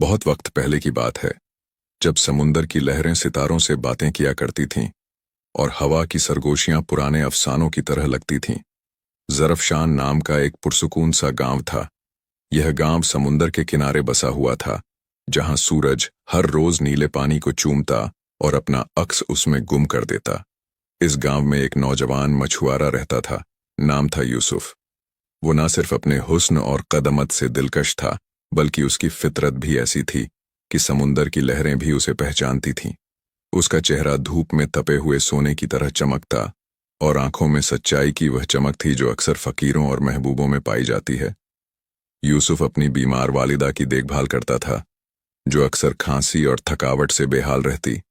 बहुत वक्त पहले की बात है, जब समुंदर की लहरें सितारों से बातें किया करती थीं और हवा की सरगोशियां पुराने अफसानों की तरह लगती थीं। ज़रफ़शान नाम का एक पुरसुकून सा गांव था। यह गांव समुंदर के किनारे बसा हुआ था, जहां सूरज हर रोज नीले पानी को चूमता और अपना अक्स उसमें गुम कर देता। इस गांव में एक नौजवान मछुआरा रहता था। नाम था यूसुफ। वो न सिर्फ अपने हुस्न और कदमत से दिलकश था, बल्कि उसकी फितरत भी ऐसी थी कि समुंदर की लहरें भी उसे पहचानती थीं। उसका चेहरा धूप में तपे हुए सोने की तरह चमकता और आंखों में सच्चाई की वह चमक थी जो अक्सर फकीरों और महबूबों में पाई जाती है। यूसुफ अपनी बीमार वालिदा की देखभाल करता था, जो अक्सर खांसी और थकावट से बेहाल रहती।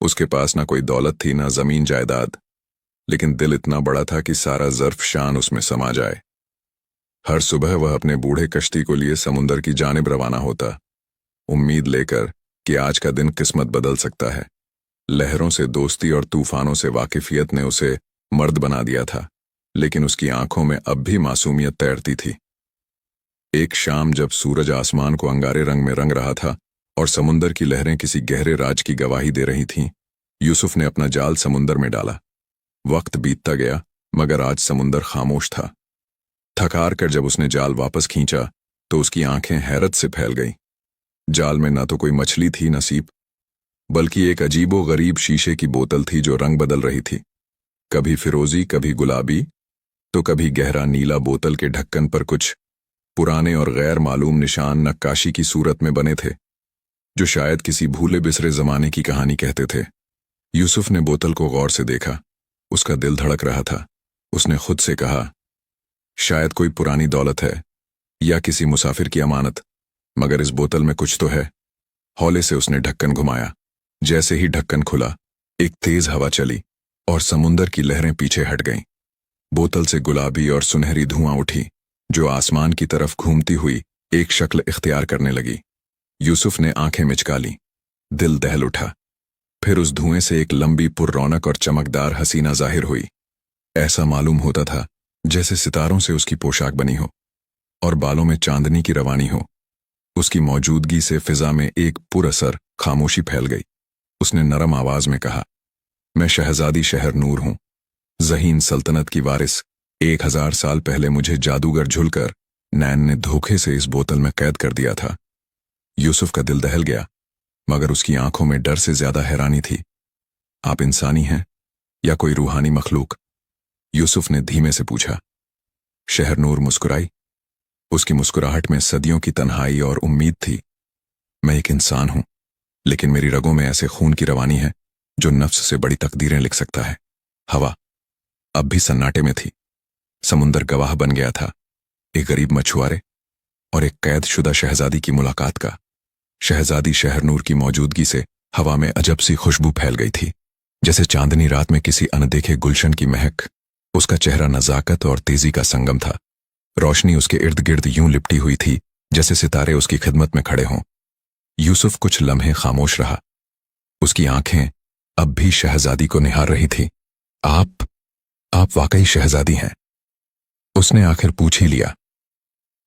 उसके पास ना कोई दौलत थी, ना जमीन जायदाद, लेकिन दिल इतना बड़ा था कि सारा ज़रफ़शान उसमें समा जाए। हर सुबह वह अपने बूढ़े कश्ती को लिए समुंदर की जानिब रवाना होता, उम्मीद लेकर कि आज का दिन किस्मत बदल सकता है। लहरों से दोस्ती और तूफानों से वाकिफियत ने उसे मर्द बना दिया था, लेकिन उसकी आंखों में अब भी मासूमियत तैरती थी। एक शाम जब सूरज आसमान को अंगारे रंग में रंग रहा था और समुंदर की लहरें किसी गहरे राज की गवाही दे रही थीं, यूसुफ ने अपना जाल समुंदर में डाला। वक्त बीतता गया, मगर आज समुंदर खामोश था। थक-हार कर जब उसने जाल वापस खींचा तो उसकी आंखें हैरत से फैल गईं। जाल में न तो कोई मछली थी न सीप, बल्कि एक अजीबो गरीब शीशे की बोतल थी जो रंग बदल रही थी, कभी फिरोजी, कभी गुलाबी, तो कभी गहरा नीला। बोतल के ढक्कन पर कुछ पुराने और गैर मालूम निशान नक्काशी की सूरत में बने थे, जो शायद किसी भूले बिसरे जमाने की कहानी कहते थे। यूसुफ ने बोतल को गौर से देखा। उसका दिल धड़क रहा था। उसने खुद से कहा, शायद कोई पुरानी दौलत है या किसी मुसाफिर की अमानत, मगर इस बोतल में कुछ तो है। हौले से उसने ढक्कन घुमाया। जैसे ही ढक्कन खुला, एक तेज हवा चली और समुंदर की लहरें पीछे हट गईं। बोतल से गुलाबी और सुनहरी धुआं उठी, जो आसमान की तरफ घूमती हुई एक शक्ल इख्तियार करने लगी। यूसुफ ने आंखें मिचका लीं। दिल दहल उठा। फिर उस धुएं से एक लंबी, पुररौनक और चमकदार हसीना जाहिर हुई। ऐसा मालूम होता था जैसे सितारों से उसकी पोशाक बनी हो और बालों में चांदनी की रवानी हो। उसकी मौजूदगी से फिजा में एक पुरअसर खामोशी फैल गई। उसने नरम आवाज में कहा, मैं शहजादी शहरनूर हूं, ज़हीन सल्तनत की वारिस। 1000 साल पहले मुझे जादूगर झुलकर नैन ने धोखे से इस बोतल में कैद कर दिया था। यूसुफ का दिल दहल गया, मगर उसकी आंखों में डर से ज्यादा हैरानी थी। आप इंसानी हैं या कोई रूहानी मखलूक? यूसुफ ने धीमे से पूछा। शहरनूर मुस्कुराई। उसकी मुस्कुराहट में सदियों की तन्हाई और उम्मीद थी। मैं एक इंसान हूं, लेकिन मेरी रगों में ऐसे खून की रवानी है जो नफ्स से बड़ी तकदीरें लिख सकता है। हवा अब भी सन्नाटे में थी। समुंदर गवाह बन गया था, एक गरीब मछुआरे और एक कैदशुदा शहजादी की मुलाकात का। शहजादी शहरनूर की मौजूदगी से हवा में अजब सी खुशबू फैल गई थी, जैसे चांदनी रात में किसी अनदेखे गुलशन की महक। उसका चेहरा नजाकत और तेजी का संगम था। रोशनी उसके इर्द गिर्द यूं लिपटी हुई थी जैसे सितारे उसकी खिदमत में खड़े हों। यूसुफ कुछ लम्हे खामोश रहा। उसकी आंखें अब भी शहजादी को निहार रही थी। आप वाकई शहजादी हैं? उसने आखिर पूछ ही लिया।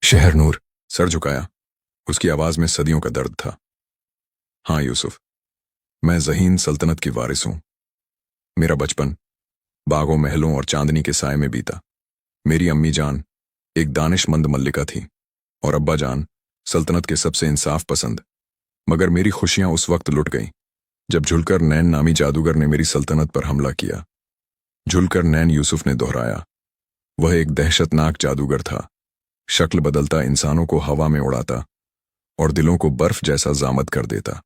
शहरनूर सर झुकाया। उसकी आवाज में सदियों का दर्द था। हाँ यूसुफ, मैं ज़हीन सल्तनत की वारिस हूं। मेरा बचपन बागों, महलों और चांदनी के साए में बीता। मेरी अम्मी जान एक दानिशमंद मल्लिका थी और अब्बा जान सल्तनत के सबसे इंसाफ पसंद। मगर मेरी खुशियां उस वक्त लुट गईं जब झुलकर नैन नामी जादूगर ने मेरी सल्तनत पर हमला किया। झुलकर नैन, यूसुफ ने दोहराया। वह एक दहशतनाक जादूगर था। शक्ल बदलता, इंसानों को हवा में उड़ाता और दिलों को बर्फ जैसा जामद कर देता।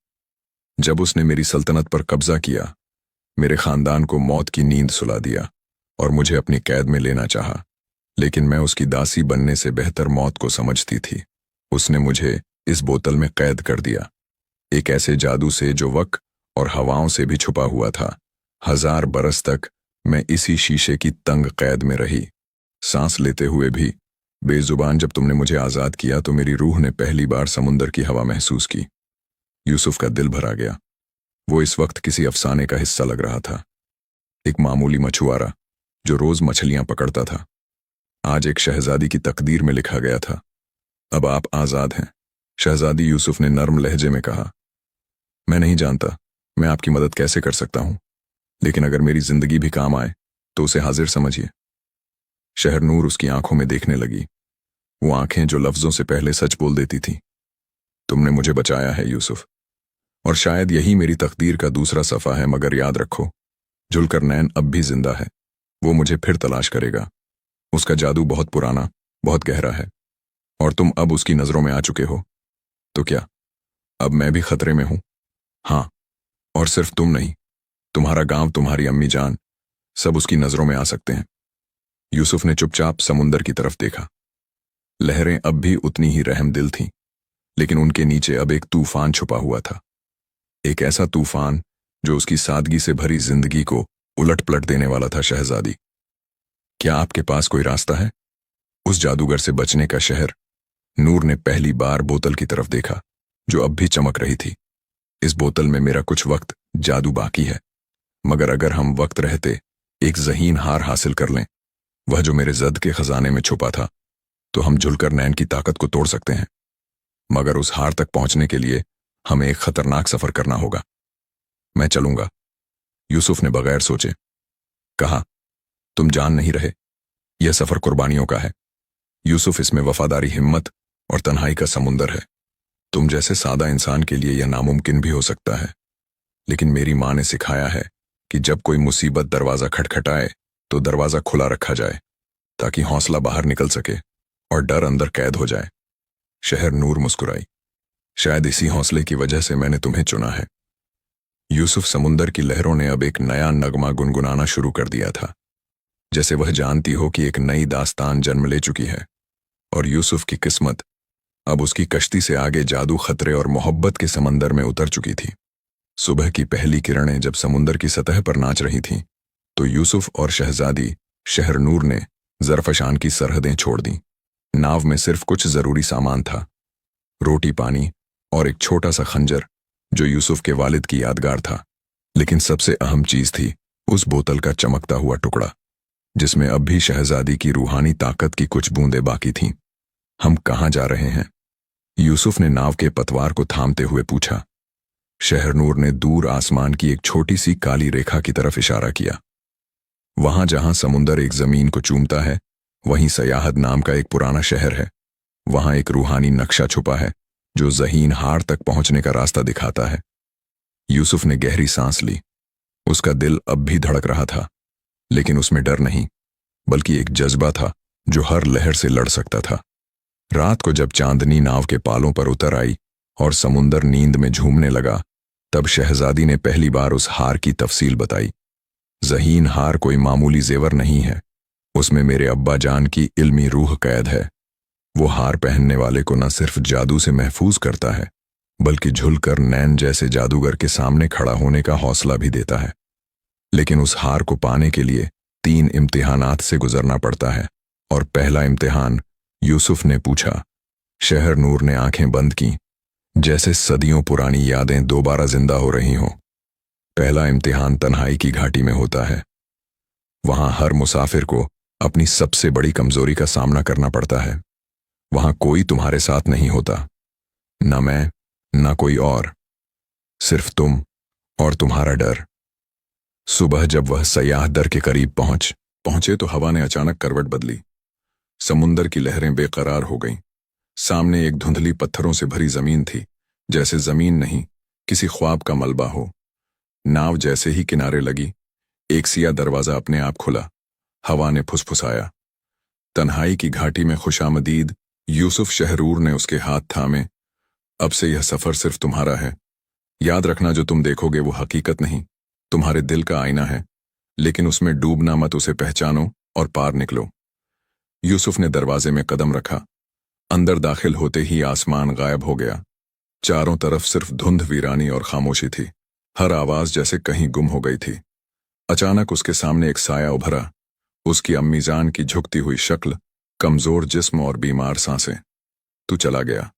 जब उसने मेरी सल्तनत पर कब्जा किया, मेरे खानदान को मौत की नींद सुला दिया और मुझे अपनी कैद में लेना चाहा, लेकिन मैं उसकी दासी बनने से बेहतर मौत को समझती थी। उसने मुझे इस बोतल में कैद कर दिया, एक ऐसे जादू से जो वक्त और हवाओं से भी छुपा हुआ था। 1000 बरस तक मैं इसी शीशे की तंग कैद में रही, सांस लेते हुए भी बेजुबान। जब तुमने मुझे आजाद किया तो मेरी रूह ने पहली बार समुंदर की हवा महसूस की। यूसुफ का दिल भरा गया। वो इस वक्त किसी अफसाने का हिस्सा लग रहा था। एक मामूली मछुआरा जो रोज मछलियां पकड़ता था, आज एक शहजादी की तकदीर में लिखा गया था। अब आप आजाद हैं, शहजादी यूसुफ ने नर्म लहजे में कहा, मैं नहीं जानता मैं आपकी मदद कैसे कर सकता हूं, लेकिन अगर मेरी जिंदगी भी काम आए तो उसे हाजिर समझिए। शहरनूर उसकी आंखों में देखने लगी, वो आंखें जो लफ्जों से पहले सच बोल देती थी। तुमने मुझे बचाया है यूसुफ, और शायद यही मेरी तकदीर का दूसरा सफ़ा है, मगर याद रखो, जुल्करनैन अब भी जिंदा है। वो मुझे फिर तलाश करेगा। उसका जादू बहुत पुराना, बहुत गहरा है, और तुम अब उसकी नज़रों में आ चुके हो। तो क्या अब मैं भी खतरे में हूं? हाँ, और सिर्फ तुम नहीं, तुम्हारा गांव, तुम्हारी अम्मी जान, सब उसकी नज़रों में आ सकते हैं। यूसुफ ने चुपचाप समुंदर की तरफ देखा। लहरें अब भी उतनी ही रहमदिल थीं, लेकिन उनके नीचे अब एक तूफान छुपा हुआ था। एक ऐसा तूफान जो उसकी सादगी से भरी जिंदगी को उलट पलट देने वाला था। शहजादी, क्या आपके पास कोई रास्ता है? उस जादूगर से बचने का शहर। नूर ने पहली बार बोतल की तरफ देखा, जो अब भी चमक रही थी। इस बोतल में मेरा कुछ वक्त जादू बाकी है, मगर अगर हम वक्त रहते एक ज़हीन हार हासिल कर लें, वह जो मेरे जद के खजाने में छुपा था, तो हम जुल्करनैन की ताकत को तोड़ सकते हैं। मगर उस हार तक पहुंचने के लिए हमें एक खतरनाक सफर करना होगा। मैं चलूंगा, यूसुफ ने बगैर सोचे कहा। तुम जान नहीं रहे, यह सफर कुर्बानियों का है यूसुफ। इसमें वफादारी, हिम्मत और तन्हाई का समुंदर है। तुम जैसे सादा इंसान के लिए यह नामुमकिन भी हो सकता है, लेकिन मेरी माँ ने सिखाया है कि जब कोई मुसीबत दरवाजा खटखटाए तो दरवाजा खुला रखा जाए, ताकि हौसला बाहर निकल सके और डर अंदर कैद हो जाए। शहरनूर मुस्कुराई। शायद इसी हौसले की वजह से मैंने तुम्हें चुना है। यूसुफ समुंदर की लहरों ने अब एक नया नगमा गुनगुनाना शुरू कर दिया था, जैसे वह जानती हो कि एक नई दास्तान जन्म ले चुकी है, और यूसुफ की किस्मत अब उसकी कश्ती से आगे जादू, खतरे और मोहब्बत के समंदर में उतर चुकी थी। सुबह की पहली किरणें जब समुंदर की सतह पर नाच रही थीं, तो यूसुफ और शहजादी शहरनूर ने ज़रफ़शान की सरहदें छोड़ दीं। नाव में सिर्फ कुछ ज़रूरी सामान था, रोटी, पानी और एक छोटा सा खंजर जो यूसुफ के वालिद की यादगार था। लेकिन सबसे अहम चीज थी उस बोतल का चमकता हुआ टुकड़ा, जिसमें अब भी शहजादी की रूहानी ताकत की कुछ बूंदें बाकी थीं। हम कहाँ जा रहे हैं? यूसुफ ने नाव के पतवार को थामते हुए पूछा। शहरनूर ने दूर आसमान की एक छोटी सी काली रेखा की तरफ इशारा किया। वहां जहां समुंदर एक जमीन को चूमता है, वहीं सयाहद नाम का एक पुराना शहर है। वहां एक रूहानी नक्शा छुपा है जो ज़हीन हार तक पहुंचने का रास्ता दिखाता है। यूसुफ ने गहरी सांस ली। उसका दिल अब भी धड़क रहा था, लेकिन उसमें डर नहीं, बल्कि एक जज्बा था जो हर लहर से लड़ सकता था। रात को जब चांदनी नाव के पालों पर उतर आई और समुंदर नींद में झूमने लगा, तब शहजादी ने पहली बार उस हार की तफसील बताई। ज़हीन हार कोई मामूली जेवर नहीं है, उसमें मेरे अब्बा जान की इल्मी रूह कैद है। वो हार पहनने वाले को न सिर्फ जादू से महफूज करता है, बल्कि जुल्करनैन जैसे जादूगर के सामने खड़ा होने का हौसला भी देता है। लेकिन उस हार को पाने के लिए 3 इम्तिहानात से गुजरना पड़ता है, और पहला इम्तिहान? यूसुफ ने पूछा। शहरनूर ने आंखें बंद की, जैसे सदियों पुरानी यादें दोबारा जिंदा हो रही हों। पहला इम्तिहान तन्हाई की घाटी में होता है। वहां हर मुसाफिर को अपनी सबसे बड़ी कमजोरी का सामना करना पड़ता है। वहां कोई तुम्हारे साथ नहीं होता, न मैं, न कोई और, सिर्फ तुम और तुम्हारा डर। सुबह जब वह सयाह दर के करीब पहुंचे तो हवा ने अचानक करवट बदली। समुंदर की लहरें बेकरार हो गईं। सामने एक धुंधली पत्थरों से भरी जमीन थी, जैसे जमीन नहीं, किसी ख्वाब का मलबा हो। नाव जैसे ही किनारे लगी, एक सिया दरवाजा अपने आप खुला। हवा ने फुसफुसाया, तन्हाई की घाटी में खुशामदीद। यूसुफ। शहरनूर ने उसके हाथ थामे। अब से यह सफर सिर्फ तुम्हारा है। याद रखना, जो तुम देखोगे वो हकीकत नहीं, तुम्हारे दिल का आईना है, लेकिन उसमें डूबना मत, उसे पहचानो और पार निकलो। यूसुफ ने दरवाजे में कदम रखा। अंदर दाखिल होते ही आसमान गायब हो गया। चारों तरफ सिर्फ धुंध, वीरानी और खामोशी थी। हर आवाज जैसे कहीं गुम हो गई थी। अचानक उसके सामने एक साया उभरा। उसकी अम्मी जान की झुकती हुई शक्ल, कमजोर जिस्म और बीमार सांसें। तू चला गया,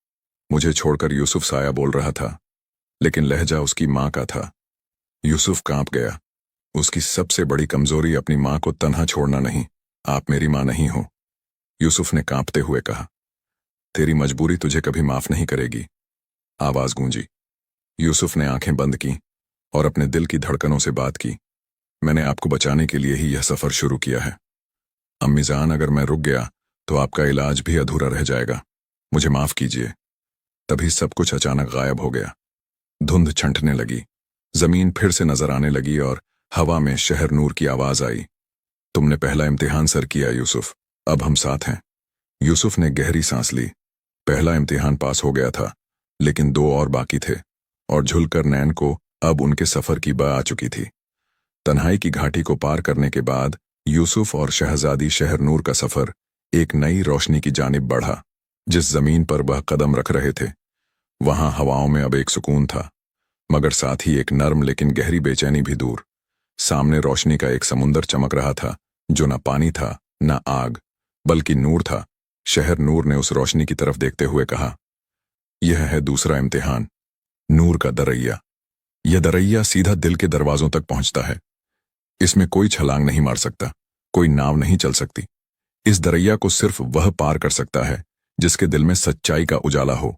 मुझे छोड़कर, यूसुफ साया बोल रहा था, लेकिन लहजा उसकी माँ का था। यूसुफ कांप गया। उसकी सबसे बड़ी कमजोरी अपनी माँ को तन्हा छोड़ना नहीं। आप मेरी माँ नहीं हो, यूसुफ ने कांपते हुए कहा। तेरी मजबूरी तुझे कभी माफ नहीं करेगी, आवाज गूंजी। यूसुफ ने आंखें बंद की और अपने दिल की धड़कनों से बात की। मैंने आपको बचाने के लिए ही यह सफर शुरू किया है। अम्मीजान, अगर मैं रुक गया तो आपका इलाज भी अधूरा रह जाएगा। मुझे माफ कीजिए। तभी सब कुछ अचानक गायब हो गया। धुंध छंटने लगी, जमीन फिर से नजर आने लगी और हवा में शहर नूर की आवाज आई। तुमने पहला इम्तिहान सर किया यूसुफ, अब हम साथ हैं। यूसुफ ने गहरी सांस ली। पहला इम्तिहान पास हो गया था, लेकिन 2 और बाकी थे, और झुलकर नैन को अब उनके सफर की बा आ चुकी थी। तन्हाई की घाटी को पार करने के बाद यूसुफ और शहजादी शहर नूर का सफर एक नई रोशनी की जानिब बढ़ा। जिस जमीन पर वह कदम रख रहे थे, वहां हवाओं में अब एक सुकून था, मगर साथ ही एक नर्म लेकिन गहरी बेचैनी भी दूर। सामने रोशनी का एक समुंदर चमक रहा था, जो न पानी था न आग, बल्कि नूर था। शहर नूर ने उस रोशनी की तरफ देखते हुए कहा, यह है दूसरा इम्तिहान, नूर का दरैया। यह दरैया सीधा दिल के दरवाजों तक पहुंचता है। इसमें कोई छलांग नहीं मार सकता, कोई नाव नहीं चल सकती। इस दरैया को सिर्फ वह पार कर सकता है जिसके दिल में सच्चाई का उजाला हो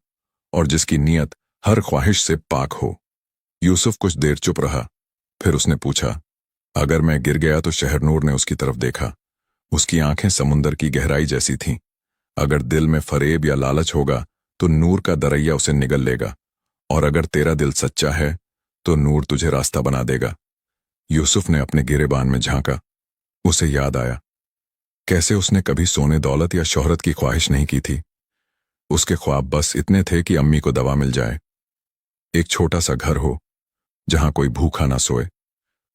और जिसकी नीयत हर ख्वाहिश से पाक हो। यूसुफ कुछ देर चुप रहा, फिर उसने पूछा, अगर मैं गिर गया तो? शहर नूर ने उसकी तरफ देखा। उसकी आंखें समुंदर की गहराई जैसी थीं। अगर दिल में फरेब या लालच होगा तो नूर का दरैया उसे निगल लेगा, और अगर तेरा दिल सच्चा है तो नूर तुझे रास्ता बना देगा। यूसुफ ने अपने गिरेबान में झांका। उसे याद आया कैसे उसने कभी सोने दौलत या शोहरत की ख्वाहिश नहीं की थी। उसके ख्वाब बस इतने थे कि अम्मी को दवा मिल जाए, एक छोटा सा घर हो जहां कोई भूखा ना सोए।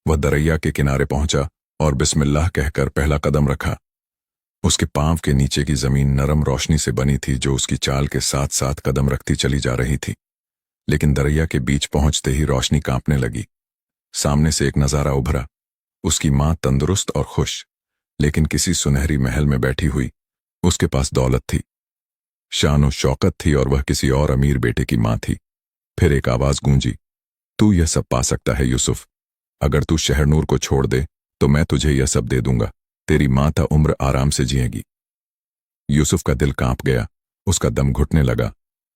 वह दरैया के किनारे पहुंचा और बिस्मिल्लाह कहकर पहला कदम रखा। उसके पांव के नीचे की जमीन नरम रोशनी से बनी थी, जो उसकी चाल के साथ साथ कदम रखती चली जा रही थी। लेकिन दरैया के बीच पहुंचते ही रोशनी कांपने लगी। सामने से एक नजारा उभरा। उसकी मां तंदुरुस्त और खुश, लेकिन किसी सुनहरी महल में बैठी हुई। उसके पास दौलत थी, शान और शौकत थी, और वह किसी और अमीर बेटे की मां थी। फिर एक आवाज गूंजी, तू यह सब पा सकता है यूसुफ। अगर तू शहर नूर को छोड़ दे तो मैं तुझे यह सब दे दूंगा। तेरी मां ता उम्र आराम से जिएगी। यूसुफ का दिल कांप गया, उसका दम घुटने लगा,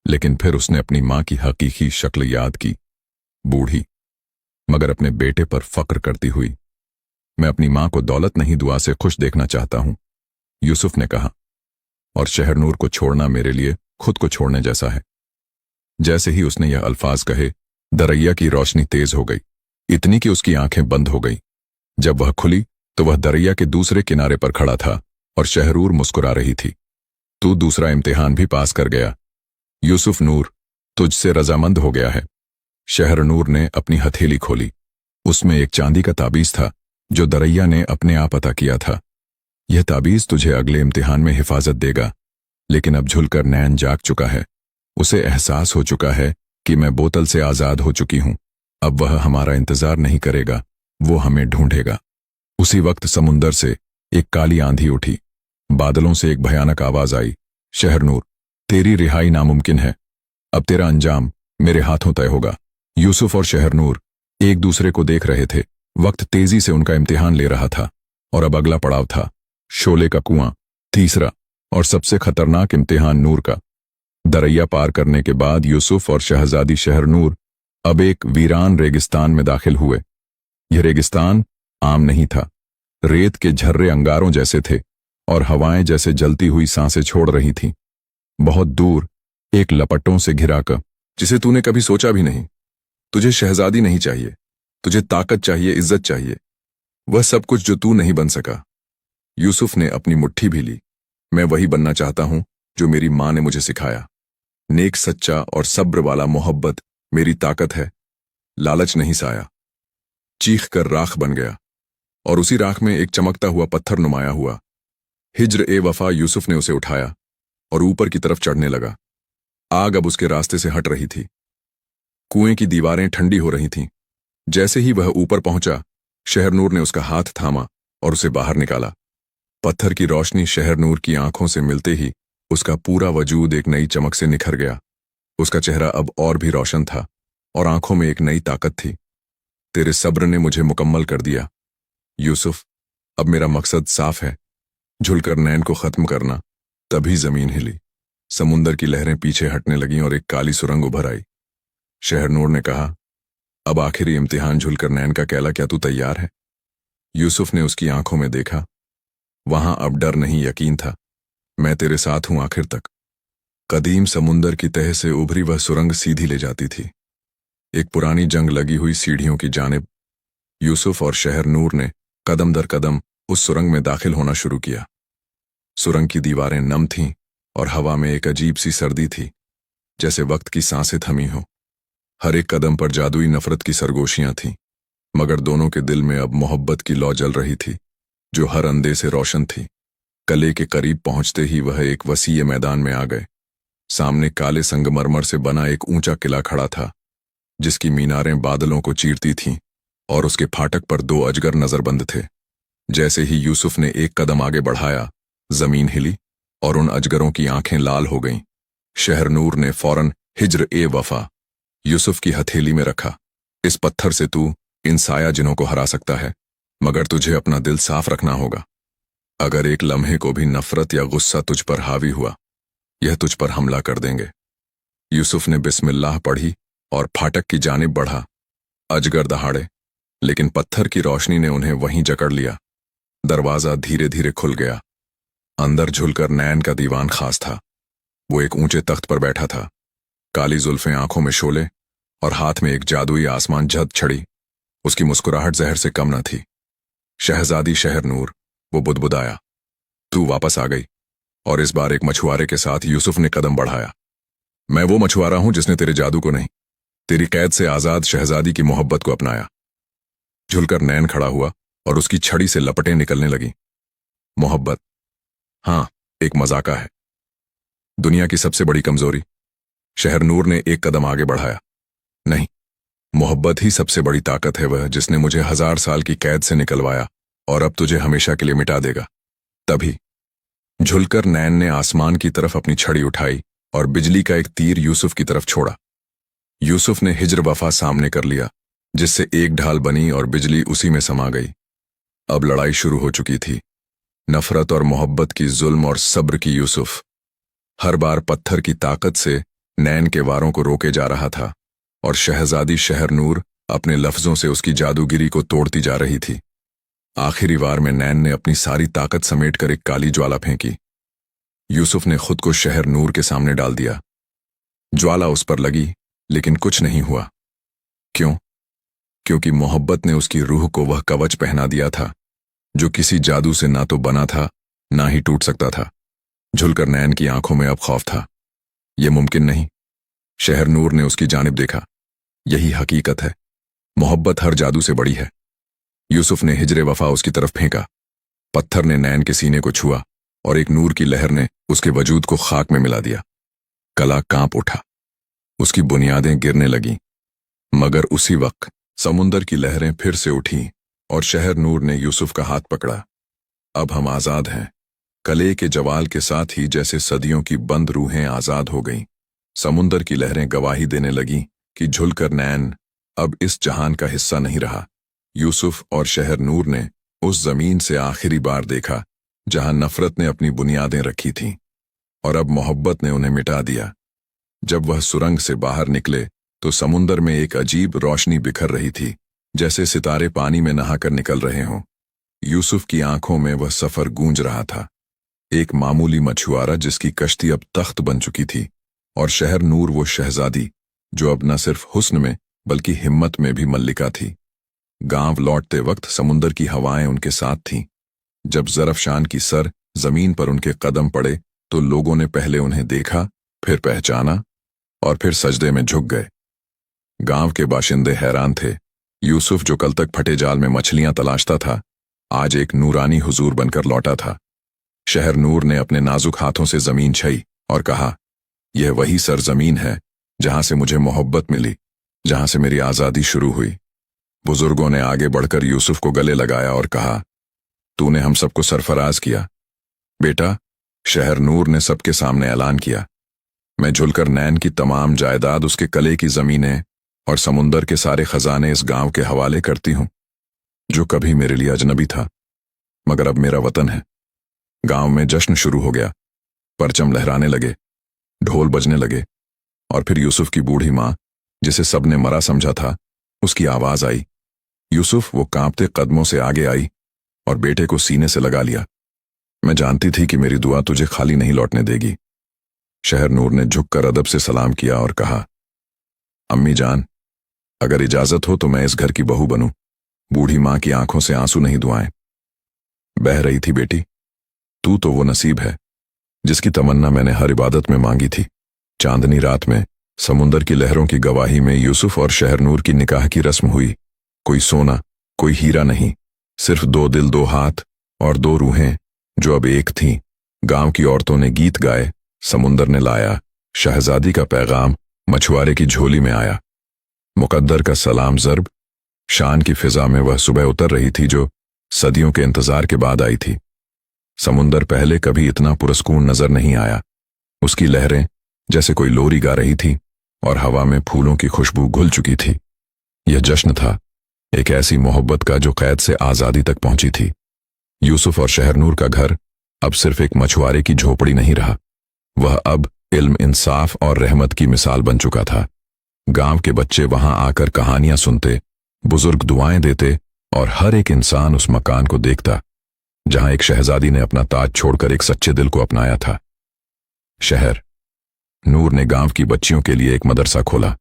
लेकिन फिर उसने अपनी मां की हकीकी शक्ल याद की, बूढ़ी मगर अपने बेटे पर फक्र करती हुई। मैं अपनी मां को दौलत नहीं दुआ से खुश देखना चाहता हूं, यूसुफ ने कहा, और शहर नूर को छोड़ना मेरे लिए खुद को छोड़ने जैसा है। जैसे ही उसने यह अल्फाज कहे, दरैया की रोशनी तेज हो गई, इतनी कि उसकी आंखें बंद हो गई। जब वह खुली तो वह दरैया के दूसरे किनारे पर खड़ा था और शहरूर मुस्कुरा रही थी। तू दूसरा इम्तिहान भी पास कर गया यूसुफ, नूर तुझसे रजामंद हो गया है। शहर नूर ने अपनी हथेली खोली। उसमें एक चांदी का ताबीज था जो दरैया ने अपने आप अता किया था। यह ताबीज तुझे अगले इम्तिहान में हिफाजत देगा। लेकिन अब झुलकर नैन जाग चुका है। उसे एहसास हो चुका है कि मैं बोतल से आजाद हो चुकी हूं। अब वह हमारा इंतजार नहीं करेगा, वो हमें ढूंढेगा। उसी वक्त समुंदर से एक काली आंधी उठी। बादलों से एक भयानक आवाज आई, शहरनूर, तेरी रिहाई नामुमकिन है। अब तेरा अंजाम मेरे हाथों तय होगा। यूसुफ और शहरनूर एक दूसरे को देख रहे थे। वक्त तेजी से उनका इम्तिहान ले रहा था, और अब अगला पड़ाव था शोले का कुआं, तीसरा और सबसे खतरनाक इम्तिहान नूर का। दरैया पार करने के बाद यूसुफ और शहजादी शहरनूर अब एक वीरान रेगिस्तान में दाखिल हुए। यह रेगिस्तान आम नहीं था। रेत के झर्रे अंगारों जैसे थे और हवाएं जैसे जलती हुई सांसें छोड़ रही थीं। बहुत दूर एक लपटों से घिरा कर, जिसे तूने कभी सोचा भी नहीं। तुझे शहजादी नहीं चाहिए, तुझे ताकत चाहिए, इज्जत चाहिए, वह सब कुछ जो तू नहीं बन सका। यूसुफ ने अपनी मुट्ठी भी ली। मैं वही बनना चाहता हूं जो मेरी मां ने मुझे सिखाया। नेक, सच्चा और सब्र वाला मोहब्बत मेरी ताकत है, लालच नहीं साया। चीख कर राख बन गया, और उसी राख में एक चमकता हुआ पत्थर नुमाया हुआ। हिज्र ए वफा, यूसुफ ने उसे उठाया और ऊपर की तरफ चढ़ने लगा। आग अब उसके रास्ते से हट रही थी। कुएं की दीवारें ठंडी हो रही थीं। जैसे ही वह ऊपर पहुंचा, शहरनूर ने उसका हाथ थामा और उसे बाहर निकाला। पत्थर की रोशनी शहरनूर की आंखों से मिलते ही उसका पूरा वजूद एक नई चमक से निखर गया। उसका चेहरा अब और भी रोशन था और आंखों में एक नई ताकत थी। तेरे सब्र ने मुझे मुकम्मल कर दिया यूसुफ। अब मेरा मकसद साफ है, झुलकर नैन को खत्म करना। तभी जमीन हिली। समुंदर की लहरें पीछे हटने लगीं और एक काली सुरंग उभर आई। शहरनूर ने कहा, अब आखिरी इम्तिहान झुलकर नैन का कहला, क्या तू तैयार है? यूसुफ ने उसकी आंखों में देखा। वहां अब डर नहीं, यकीन था। मैं तेरे साथ हूं आखिर तक। कदीम समुंदर की तह से उभरी वह सुरंग सीधी ले जाती थी, एक पुरानी जंग लगी हुई सीढ़ियों की जानिब। यूसुफ और शहरनूर ने कदम दर कदम उस सुरंग में दाखिल होना शुरू किया। सुरंग की दीवारें नम थीं और हवा में एक अजीब सी सर्दी थी, जैसे वक्त की सांसें थमी हों। हर एक कदम पर जादुई नफरत की सरगोशियां थीं, मगर दोनों के दिल में अब मोहब्बत की लौ जल रही थी, जो हर अंधे से रोशन थी। कले के करीब पहुंचते ही वह एक वसीय मैदान में आ गए। सामने काले संगमरमर से बना एक ऊंचा किला खड़ा था, जिसकी मीनारें बादलों को चीरती थीं और उसके फाटक पर दो अजगर नजरबंद थे। जैसे ही यूसुफ ने एक कदम आगे बढ़ाया, जमीन हिली और उन अजगरों की आंखें लाल हो गईं। शहरनूर ने फौरन हिज्र ए वफा यूसुफ की हथेली में रखा। इस पत्थर से तू इन साया जिनों को हरा सकता है, मगर तुझे अपना दिल साफ रखना होगा। अगर एक लम्हे को भी नफरत या गुस्सा तुझ पर हावी हुआ, यह तुझ पर हमला कर देंगे। यूसुफ ने बिस्मिल्लाह पढ़ी और फाटक की जानिब बढ़ा। अजगर दहाड़े, लेकिन पत्थर की रोशनी ने उन्हें वहीं जकड़ लिया। दरवाजा धीरे धीरे खुल गया। अंदर झुलकर नैन का दीवान खास था। वो एक ऊंचे तख्त पर बैठा था, काली जुल्फें, आंखों में शोले और हाथ में एक जादुई आसमान झद छड़ी। उसकी मुस्कुराहट जहर से कम न थी। शहजादी शहरनूर, वो बुदबुदाया, तू वापस आ गई। और इस बार एक मछुआरे के साथ यूसुफ ने कदम बढ़ाया। मैं वो मछुआरा हूं जिसने तेरे जादू को नहीं, तेरी कैद से आजाद शहजादी की मोहब्बत को अपनाया। झुलकर नैन खड़ा हुआ और उसकी छड़ी से लपटें निकलने लगी। मोहब्बत, हाँ, एक मजाका है, दुनिया की सबसे बड़ी कमजोरी। शहरनूर ने एक कदम आगे बढ़ाया। नहीं, मोहब्बत ही सबसे बड़ी ताकत है, वह जिसने मुझे 1000 साल की कैद से निकलवाया और अब तुझे हमेशा के लिए मिटा देगा। तभी झुलकर नैन ने आसमान की तरफ अपनी छड़ी उठाई और बिजली का एक तीर यूसुफ की तरफ छोड़ा। यूसुफ ने हिज्र वफा सामने कर लिया, जिससे एक ढाल बनी और बिजली उसी में समा गई। अब लड़ाई शुरू हो चुकी थी, नफरत और मोहब्बत की, जुल्म और सब्र की। यूसुफ हर बार पत्थर की ताकत से नैन के वारों को रोके जा रहा था और शहजादी शहरनूर अपने लफ्जों से उसकी जादूगिरी को तोड़ती जा रही थी। आखिरी वार में नैन ने अपनी सारी ताकत समेटकर एक काली ज्वाला फेंकी। यूसुफ ने खुद को शहरनूर के सामने डाल दिया। ज्वाला उस पर लगी, लेकिन कुछ नहीं हुआ। क्यों? क्योंकि मोहब्बत ने उसकी रूह को वह कवच पहना दिया था, जो किसी जादू से ना तो बना था, ना ही टूट सकता था। झुलकर नैन की आंखों में अब खौफ था। यह मुमकिन नहीं। शहरनूर ने उसकी जानिब देखा। यही हकीकत है, मोहब्बत हर जादू से बड़ी है। यूसुफ ने हिजरे वफा उसकी तरफ फेंका। पत्थर ने नैन के सीने को छुआ और एक नूर की लहर ने उसके वजूद को खाक में मिला दिया। कला कांप उठा, उसकी बुनियादें गिरने लगीं। मगर उसी वक्त समुंदर की लहरें फिर से उठीं और शहरनूर ने यूसुफ का हाथ पकड़ा। अब हम आजाद हैं। कले के जवाल के साथ ही जैसे सदियों की बंद रूहें आजाद हो गईं। समुंदर की लहरें गवाही देने लगीं कि झुलकर नैन अब इस जहान का हिस्सा नहीं रहा। यूसुफ और शहरनूर ने उस जमीन से आखिरी बार देखा जहां नफरत ने अपनी बुनियादें रखी थीं, और अब मोहब्बत ने उन्हें मिटा दिया। जब वह सुरंग से बाहर निकले तो समुंदर में एक अजीब रोशनी बिखर रही थी, जैसे सितारे पानी में नहाकर निकल रहे हों। यूसुफ की आंखों में वह सफर गूंज रहा था, एक मामूली मछुआरा जिसकी कश्ती अब तख्त बन चुकी थी, और शहरनूर वो शहजादी जो अब न सिर्फ हुस्न में बल्कि हिम्मत में भी मल्लिका थी। गांव लौटते वक्त समुंदर की हवाएं उनके साथ थीं। जब ज़रफ़शान की सर जमीन पर उनके कदम पड़े तो लोगों ने पहले उन्हें देखा, फिर पहचाना और फिर सजदे में झुक गए। गांव के बाशिंदे हैरान थे। यूसुफ, जो कल तक फटे जाल में मछलियां तलाशता था, आज एक नूरानी हुजूर बनकर लौटा था। शहरनूर ने अपने नाजुक हाथों से जमीन छई और कहा, यह वही सरजमीन है जहां से मुझे मोहब्बत मिली, जहां से मेरी आज़ादी शुरू हुई। बुजुर्गों ने आगे बढ़कर यूसुफ को गले लगाया और कहा, तूने हम सबको सरफराज किया। बेटा, शहरनूर ने सबके सामने ऐलान किया, मैं झुलकर नैन की तमाम जायदाद, उसके कले की जमीनें और समुंदर के सारे खजाने इस गांव के हवाले करती हूं, जो कभी मेरे लिए अजनबी था मगर अब मेरा वतन है। गांव में जश्न शुरू हो गया, परचम लहराने लगे, ढोल बजने लगे और फिर यूसुफ की बूढ़ी माँ, जिसे सबने मरा समझा था, उसकी आवाज आई। यूसुफ वो कांपते कदमों से आगे आई और बेटे को सीने से लगा लिया। मैं जानती थी कि मेरी दुआ तुझे खाली नहीं लौटने देगी। शहरनूर ने झुककर अदब से सलाम किया और कहा, अम्मी जान, अगर इजाजत हो तो मैं इस घर की बहू बनूं। बूढ़ी माँ की आंखों से आंसू नहीं दुआएं बह रही थी। बेटी, तू तो वो नसीब है जिसकी तमन्ना मैंने हर इबादत में मांगी थी। चांदनी रात में समुंदर की लहरों की गवाही में यूसुफ और शहरनूर की निकाह की रस्म हुई। कोई सोना, कोई हीरा नहीं, सिर्फ 2 दिल, 2 हाथ और 2 रूहें जो अब एक थीं। गांव की औरतों ने गीत गाए, समुंदर ने लाया शहजादी का पैगाम, मछुआरे की झोली में आया मुकद्दर का सलाम ज़र्ब। शान की फिजा में वह सुबह उतर रही थी जो सदियों के इंतजार के बाद आई थी। समुंदर पहले कभी इतना पुरस्कून नजर नहीं आया। उसकी लहरें जैसे कोई लोरी गा रही थी और हवा में फूलों की खुशबू घुल चुकी थी। यह जश्न था एक ऐसी मोहब्बत का जो कैद से आजादी तक पहुंची थी। यूसुफ और शहरनूर का घर अब सिर्फ एक मछुआरे की झोपड़ी नहीं रहा, वह अब इल्म, इंसाफ और रहमत की मिसाल बन चुका था। गांव के बच्चे वहां आकर कहानियां सुनते, बुजुर्ग दुआएं देते और हर एक इंसान उस मकान को देखता जहां एक शहजादी ने अपना ताज छोड़कर एक सच्चे दिल को अपनाया था। शहर नूर ने गांव की बच्चियों के लिए एक मदरसा खोला।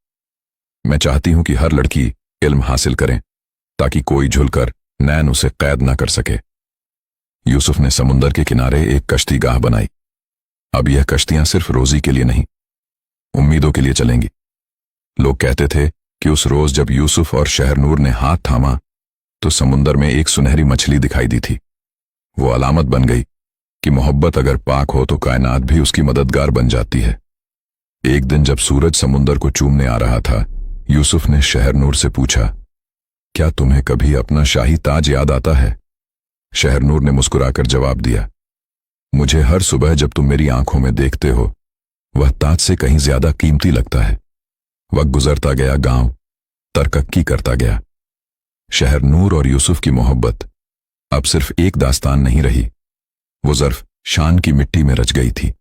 मैं चाहती हूं कि हर लड़की इल्म हासिल करें ताकि कोई झुलकर नैन उसे कैद ना कर सके। यूसुफ ने समुंदर के किनारे एक कश्ती गाह बनाई। अब यह कश्तियां सिर्फ रोजी के लिए नहीं, उम्मीदों के लिए चलेंगी। लोग कहते थे कि उस रोज जब यूसुफ और शहरनूर ने हाथ थामा तो समुंदर में एक सुनहरी मछली दिखाई दी थी। वो अलामत बन गई कि मोहब्बत अगर पाक हो तो कायनात भी उसकी मददगार बन जाती है। एक दिन जब सूरज समुंदर को चूमने आ रहा था, यूसुफ ने शहरनूर से पूछा, क्या तुम्हें कभी अपना शाही ताज याद आता है? शहरनूर ने मुस्कुराकर जवाब दिया, मुझे हर सुबह जब तुम मेरी आंखों में देखते हो वह ताज से कहीं ज्यादा कीमती लगता है। वक्त गुजरता गया, गांव तरक्की करता गया। शहरनूर और यूसुफ की मोहब्बत अब सिर्फ एक दास्तान नहीं रही, वो ज़र्फ शान की मिट्टी में रच गई थी।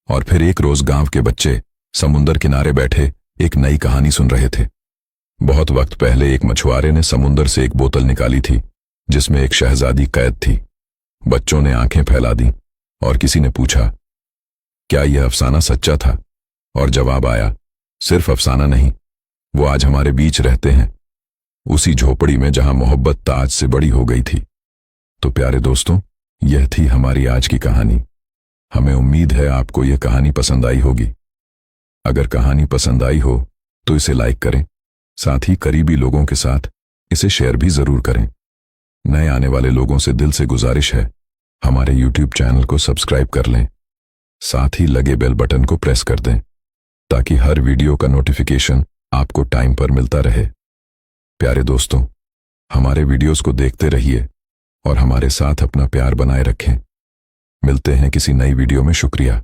और फिर एक रोज गांव के बच्चे समुंदर किनारे बैठे एक नई कहानी सुन रहे थे। बहुत वक्त पहले एक मछुआरे ने समुंदर से एक बोतल निकाली थी जिसमें एक शहजादी कैद थी। बच्चों ने आंखें फैला दी और किसी ने पूछा, क्या यह अफसाना सच्चा था? और जवाब आया, सिर्फ अफसाना नहीं, वो आज हमारे बीच रहते हैं, उसी झोपड़ी में जहां मोहब्बत ताज से बड़ी हो गई थी। तो प्यारे दोस्तों, यह थी हमारी आज की कहानी। हमें उम्मीद है आपको यह कहानी पसंद आई होगी। अगर कहानी पसंद आई हो तो इसे लाइक करें, साथ ही करीबी लोगों के साथ इसे शेयर भी जरूर करें। नए आने वाले लोगों से दिल से गुजारिश है, हमारे YouTube चैनल को सब्सक्राइब कर लें, साथ ही लगे बेल बटन को प्रेस कर दें ताकि हर वीडियो का नोटिफिकेशन आपको टाइम पर मिलता रहे। प्यारे दोस्तों, हमारे वीडियोस को देखते रहिए और हमारे साथ अपना प्यार बनाए रखें। मिलते हैं किसी नई वीडियो में। शुक्रिया।